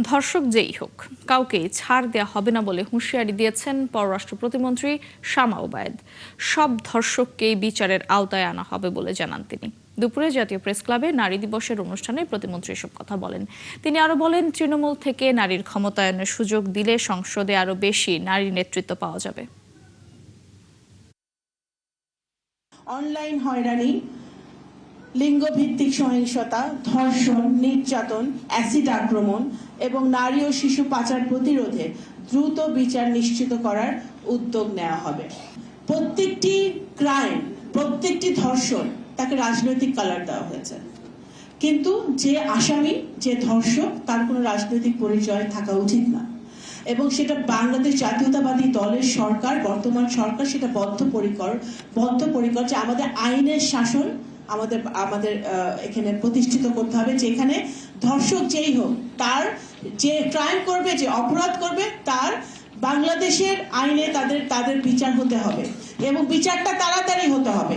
ধর্ষক যেই হোক কাউকে ছাড় দেয়া হবে না বলে হুঁশিয়ারি দিয়েছেন পররাষ্ট্র প্রতিমন্ত্রী শামা ওবায়েদ। সব ধর্ষককেই বিচারের আওতায় আনা হবে বলে জানান তিনি। দুপুরে জাতীয় প্রেস ক্লাবে নারী দিবসের অনুষ্ঠানে প্রতিমন্ত্রী এসব কথা বলেন। তিনি আরো বলেন, তৃণমূল থেকে নারীর ক্ষমতায়নের সুযোগ দিলে সংসদে আরো বেশি নারী নেতৃত্ব পাওয়া যাবে। অনলাইন হয়রানি, লিঙ্গভিত্তিক সহিংসতা, ধর্ষণ, নির্যাতন, অ্যাসিড আক্রমণ এবং নারী ও শিশু পাচার প্রতিরোধে দ্রুত বিচার নিশ্চিত করার উদ্যোগ নেওয়া হবে। প্রত্যেকটি ক্রাইম, প্রত্যেকটি ধর্ষণ তাকে রাজনৈতিক কালার দেওয়া হয়েছে, কিন্তু যে আসামি, যে ধর্ষক, তার কোনো রাজনৈতিক পরিচয় থাকা উচিত না। এবং সেটা বাংলাদেশ জাতীয়তাবাদী দলের সরকার, বর্তমান সরকার সেটা বদ্ধপরিকর যে আমাদের আইনের শাসন আমাদের এখানে প্রতিষ্ঠিত করতে হবে, যেখানে ধর্ষক যেই হোক, তার যে ক্রাইম করবে, যে অপরাধ করবে, তার বাংলাদেশের আইনে তাদের বিচার হতে হবে এবং বিচারটা তাড়াতাড়ি হতে হবে।